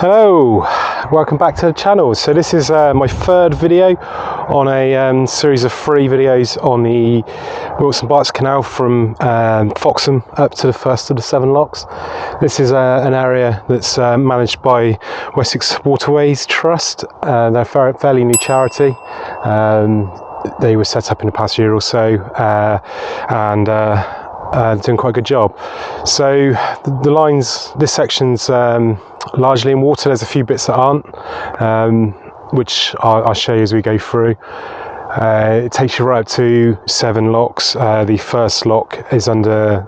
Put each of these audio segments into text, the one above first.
Hello, welcome back to the channel. So this is my third video on a series of 3 videos on the Wilts Berks canal from Foxham up to the first of the Severn Locks. This is an area that's managed by Wessex Waterways Trust. They're a fairly new charity. They were set up in the past year or so, and doing quite a good job. So the lines, this section's largely in water. There's a few bits that aren't, which I'll show you as we go through. It takes you right up to Severn Locks. The first lock is under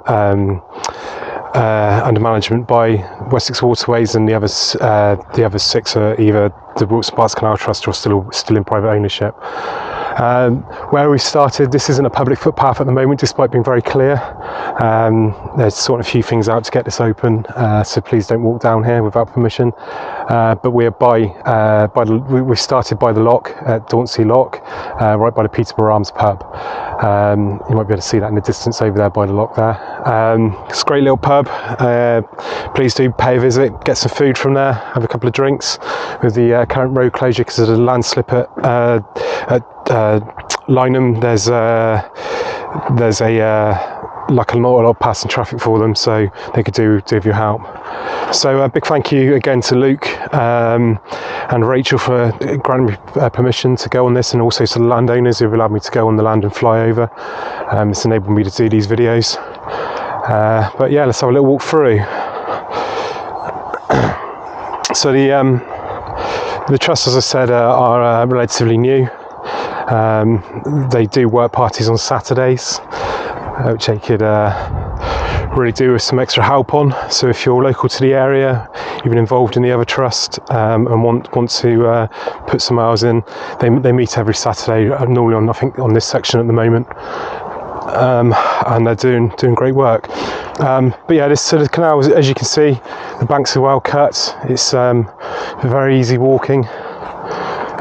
management by Wessex Waterways, and the other 6 are either the Wilts Berks Canal Trust or still in private ownership. Where we started, this isn't a public footpath at the moment, despite being very clear. There's sort of a few things out to get this open, so please don't walk down here without permission. But we're we started by the lock at Dauntsey Lock, right by the Peterborough Arms pub. You might be able to see that in the distance over there by the lock there. It's a great little pub. Please do pay a visit, get some food from there, have a couple of drinks. With the current road closure because of the landslip at Lynham, there's a not a lot of passing traffic for them, so they could do with your help. So a big thank you again to Luke and Rachel for granting me permission to go on this, and also to the landowners who've allowed me to go on the land and fly over. It's enabled me to do these videos. But yeah, let's have a little walk through. So the trust, as I said, are relatively new. They do work parties on Saturdays, which they could really do with some extra help on. So if you're local to the area, you've been involved in the other trust, and want to put some hours in, they meet every Saturday, normally on this section at the moment, and they're doing great work. But yeah, this sort of canal, as you can see, the banks are well cut. It's very easy walking.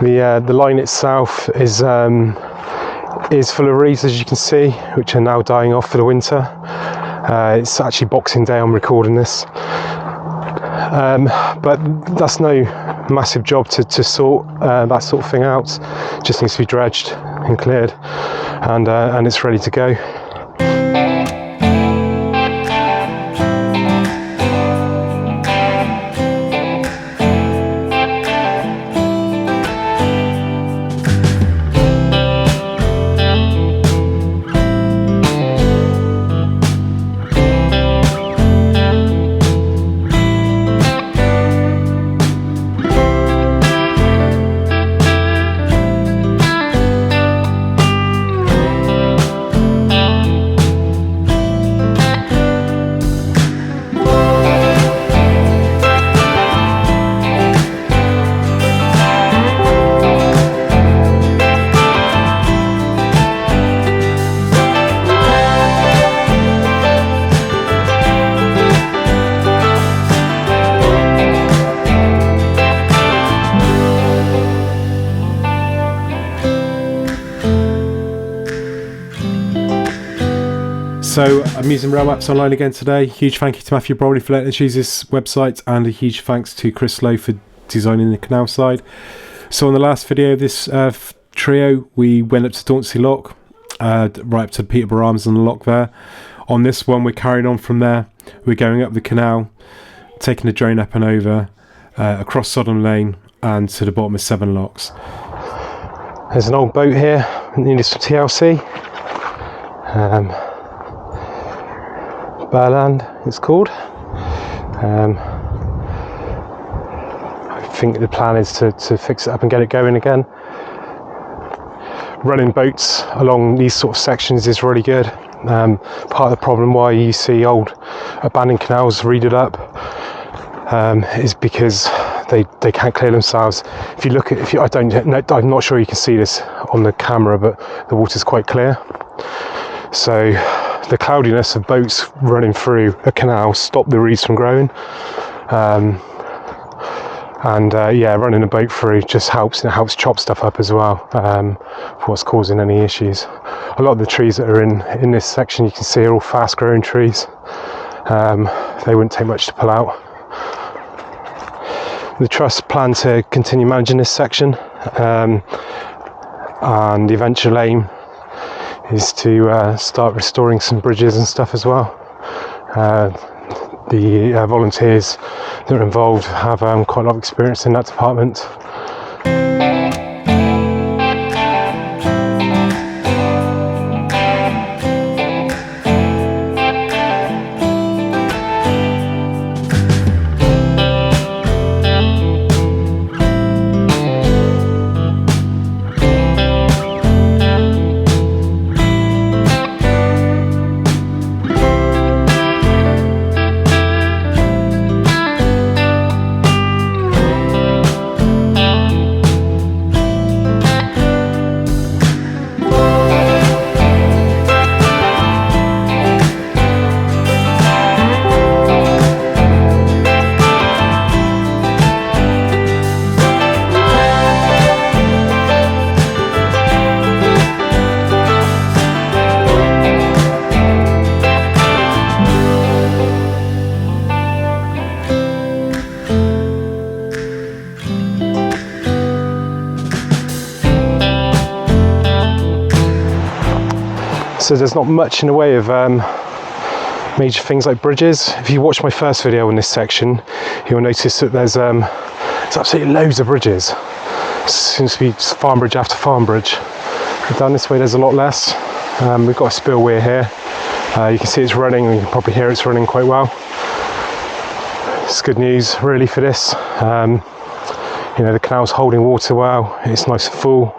The line itself is full of reeds, as you can see, which are now dying off for the winter. It's actually Boxing Day, I'm recording this, but that's no massive job to sort that sort of thing out. It just needs to be dredged and cleared, and it's ready to go. So I'm using rail maps online again today. Huge thank you to Matthew Broley for letting us use this website, and a huge thanks to Chris Lowe for designing the canal side. So on the last video of this trio, we went up to Dauntsey Lock, right up to Peterborough Arms and the lock there. On this one, we're carrying on from there. We're going up the canal, taking the drain up and over, across Sodom Lane and to the bottom of Severn Locks. There's an old boat here, needed some TLC. Barland, it's called. I think the plan is to fix it up and get it going again. Running boats along these sort of sections is really good. Part of the problem why you see old abandoned canals reeded up is because they can't clear themselves. If you look at, I'm not sure you can see this on the camera, but the water's quite clear. So the cloudiness of boats running through a canal stop the reeds from growing, yeah, running a boat through just helps, and it helps chop stuff up as well, for what's causing any issues. A lot of the trees that are in this section, you can see, are all fast growing trees. They wouldn't take much to pull out. The Trust plan to continue managing this section, and the eventual aim is to start restoring some bridges and stuff as well. The volunteers that are involved have quite a lot of experience in that department. So there's not much in the way of major things like bridges. If you watch my first video in this section, you'll notice that there's absolutely loads of bridges. It seems to be farm bridge after farm bridge. But down this way there's a lot less. We've got a spillway here. You can see it's running, and you can probably hear it's running quite well. It's good news really for this. The canal's holding water well, it's nice and full.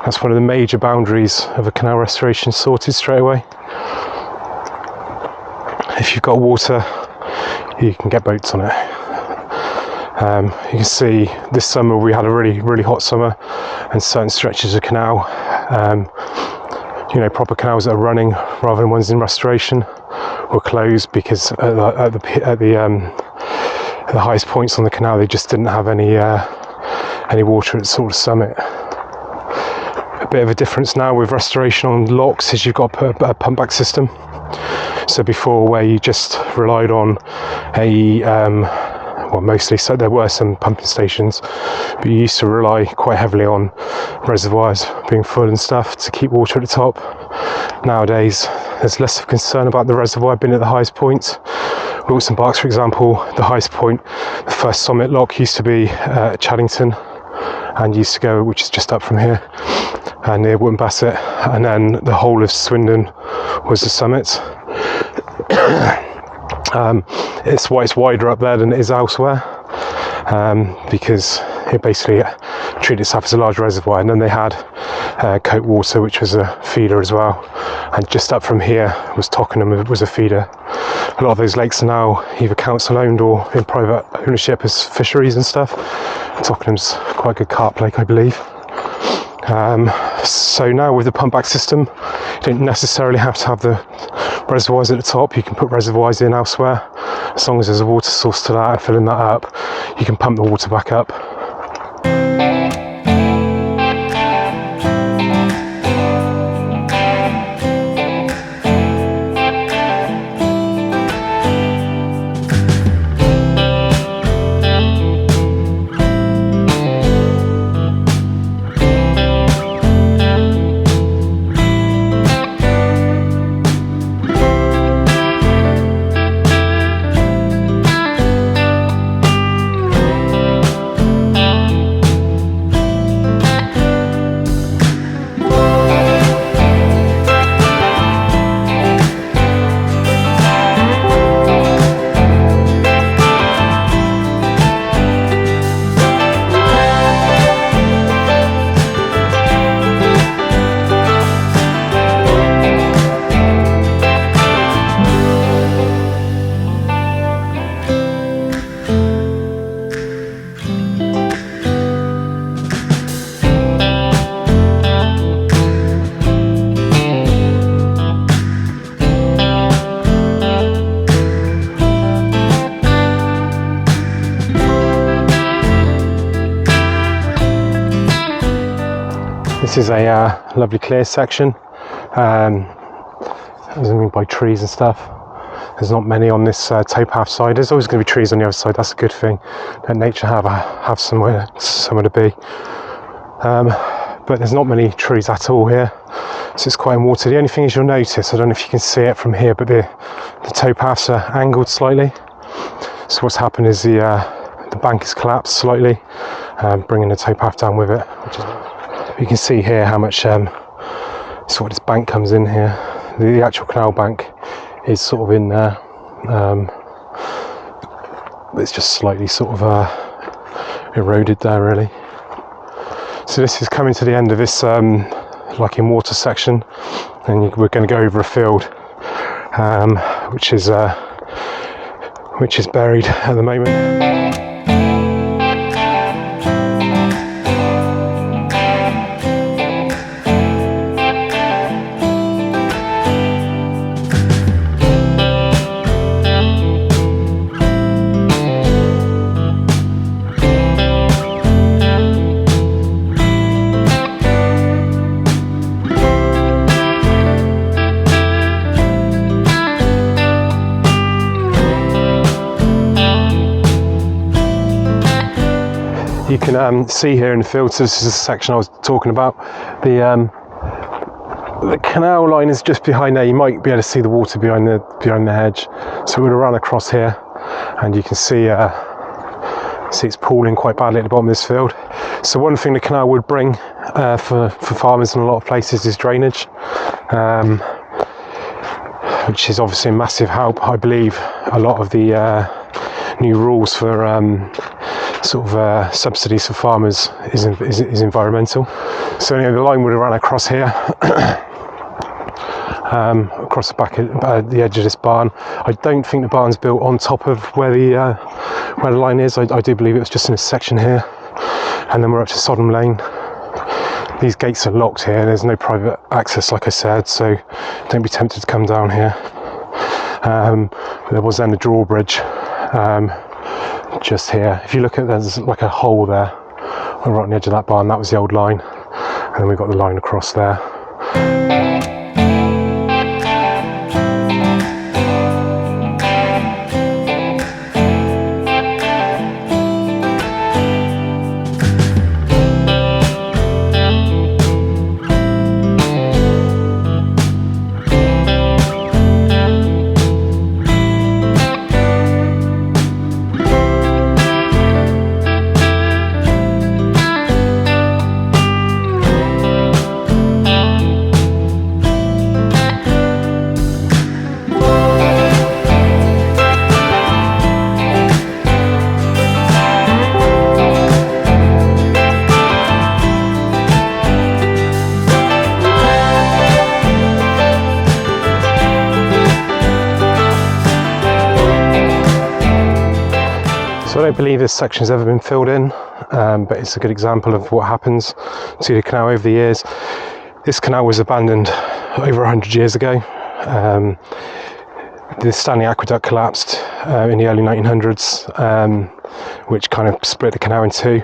That's one of the major boundaries of a canal restoration sorted straight away. If you've got water, you can get boats on it. You can see this summer we had a really hot summer, and certain stretches of canal, proper canals that are running rather than ones in restoration, were closed because at the highest points on the canal they just didn't have any water at sort of summit. A bit of a difference now with restoration on locks is you've got to put a pump back system. So before, where you just relied on mostly, so there were some pumping stations, but you used to rely quite heavily on reservoirs being full and stuff to keep water at the top. Nowadays there's less of concern about the reservoir being at the highest point. Wilts Berks, for example, the highest point, the first summit lock used to be at Chaddington, and used to go, which is just up from here, near Wootton Bassett, and then the whole of Swindon was the summit. It's wider up there than it is elsewhere, because it basically treated itself as a large reservoir, and then they had Coat Water, which was a feeder as well, and just up from here was Tockenham, was a feeder. A lot of those lakes are now either council owned or in private ownership as fisheries and stuff. Tockenham's quite a good carp lake, I believe. So now with the pump back system, you don't necessarily have to have the reservoirs at the top. You can put reservoirs in elsewhere. As long as there's a water source to that and filling that up, you can pump the water back up. This is a lovely clear section, by trees and stuff. There's not many on this towpath side. There's always going to be trees on the other side. That's a good thing. Let nature have somewhere to be. But there's not many trees at all here, so it's quite water. The only thing is you'll notice, I don't know if you can see it from here, but the towpaths are angled slightly. So what's happened is the bank has collapsed slightly, bringing the towpath down with it. You can see here how much sort of this bank comes in here. The actual canal bank is sort of in there. It's just slightly sort of eroded there, really. So this is coming to the end of this like in water section, and we're going to go over a field which is buried at the moment. You can see here in the field, so this is the section I was talking about. The canal line is just behind there. You might be able to see the water behind the hedge. So we're going to run across here, and you can see it's pooling quite badly at the bottom of this field. So one thing the canal would bring for farmers in a lot of places is drainage, which is obviously a massive help. I believe a lot of the new rules for sort of subsidies for farmers is environmental. So anyway, the line would have run across here, across the back of the edge of this barn. I don't think the barn's built on top of where the line is. I do believe it was just in this section here, and then we're up to Sodom Lane. These gates are locked here. There's no private access, like I said, so don't be tempted to come down here. There was then a drawbridge just here. If you look at, there's like a hole there right on the edge of that barn. That was the old line, and then we've got the line across there. So I don't believe this section has ever been filled in, but it's a good example of what happens to the canal over the years. This canal was abandoned over 100 years ago. The Stanley Aqueduct collapsed in the early 1900s, which kind of split the canal in two,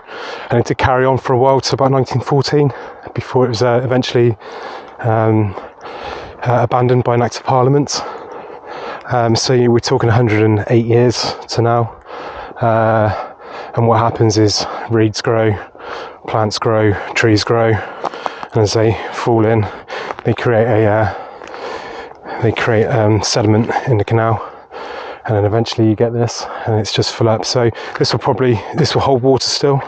and it did carry on for a while to about 1914 before it was eventually abandoned by an Act of Parliament. So we're talking 108 years to now. And what happens is reeds grow, plants grow, trees grow, and as they fall in, they create sediment in the canal, and then eventually you get this, and it's just full up. So this will hold water still.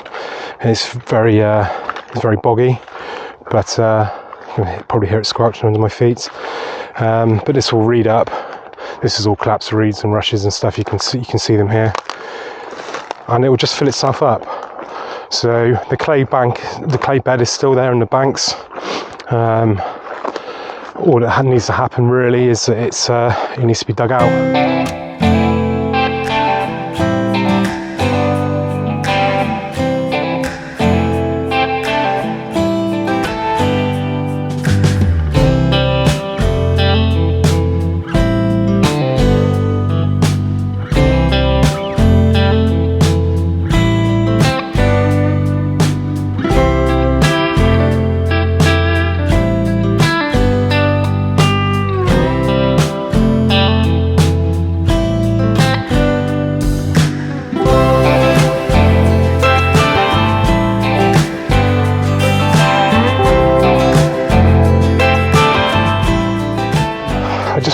It's very boggy, but you can probably hear it squelching under my feet. But this will reed up. This is all collapsed reeds and rushes and stuff. You can see them here. And it will just fill itself up. So the clay bed is still there in the banks. All that needs to happen really is that it needs to be dug out.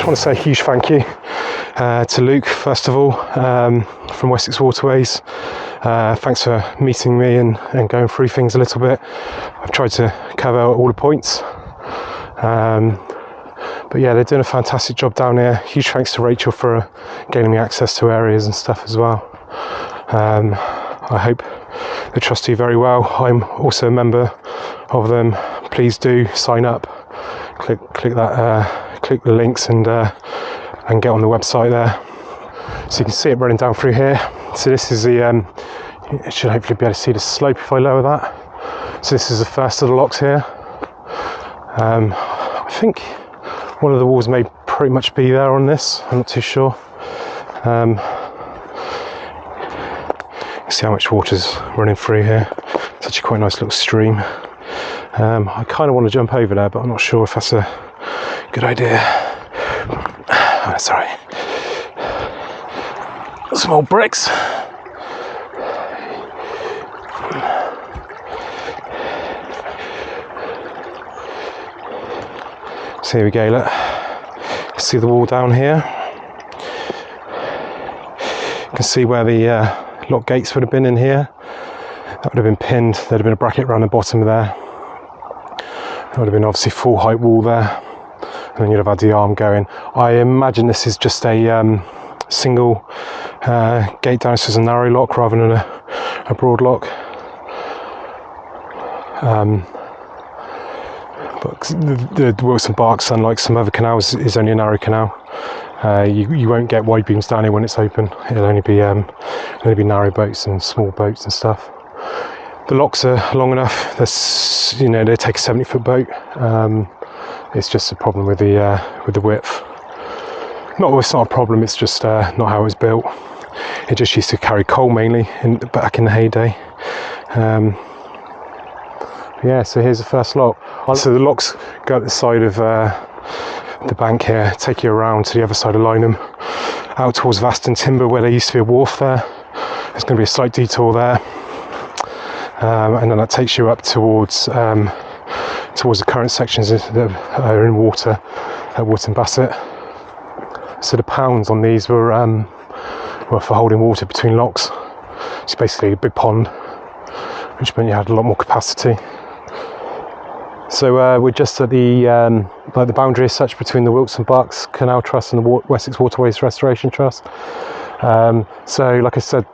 want to say a huge thank you to Luke, first of all, from Wessex Waterways. Thanks for meeting me and going through things a little bit. I've tried to cover all the points. But yeah, they're doing a fantastic job down here. Huge thanks to Rachel for gaining me access to areas and stuff as well. I hope they trust you very well. I'm also a member of them. Please do sign up. Click the links and get on the website there. So you can see it running down through here. So this is the, you should hopefully be able to see the slope if I lower that. So this is the first of the locks here. I think one of the walls may pretty much be there on this. I'm not too sure. See how much water's running through here. It's actually quite a nice little stream. I kind of want to jump over there, but I'm not sure if that's a good idea. Oh, sorry. Some old bricks. So here we go, look. See the wall down here. You can see where the lock gates would have been in here. That would have been pinned. There'd have been a bracket around the bottom there. There would have been obviously full height wall there. And then you'd have had the arm going. I imagine this is just a single gate down. This is a narrow lock rather than a broad lock. But the Wilts Berks, unlike some other canals, is only a narrow canal. You won't get wide beams down here when it's open. It'll only be narrow boats and small boats and stuff. The locks are long enough. They take a 70-foot boat. It's just a problem with the width. It's not a problem. It's just not how it was built. It just used to carry coal mainly back in the heyday. Yeah, so here's the first lock. So the locks go up the side of the bank here, take you around to the other side of Lynham, out towards Vaston Timber where there used to be a wharf there. There's going to be a slight detour there. And then that takes you up towards the current sections that are in water at Wootton Bassett. So the pounds on these were for holding water between locks. It's basically a big pond, which meant you had a lot more capacity. So we're just at the boundary as such between the Wilts Berks Canal Trust and the Wessex Waterways Restoration Trust. So like I said,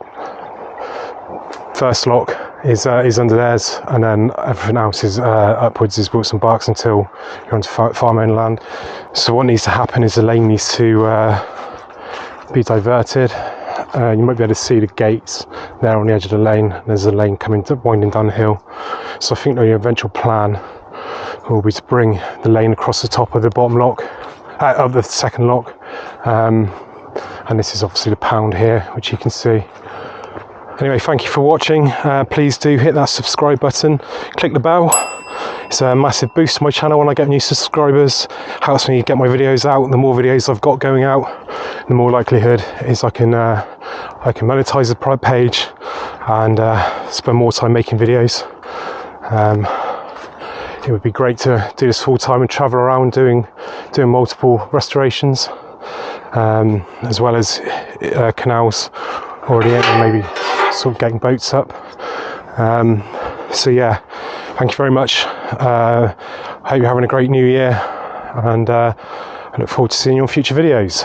first lock is under theirs, and then everything else is upwards is Wilts Berks until you're onto farm-owned land. So what needs to happen is the lane needs to be diverted. You might be able to see the gates there on the edge of the lane. There's a lane winding down the hill. So I think the eventual plan will be to bring the lane across the top of the bottom lock, of the second lock. And this is obviously the pound here, which you can see. Anyway, thank you for watching. Please do hit that subscribe button, click the bell. It's a massive boost to my channel when I get new subscribers. Helps me get my videos out. The more videos I've got going out, the more likelihood is I can monetize the page and spend more time making videos. It would be great to do this full time and travel around doing multiple restorations, as well as canals already in, and maybe sort of getting boats up. So yeah, thank you very much. I hope you're having a great new year, and I look forward to seeing you on future videos.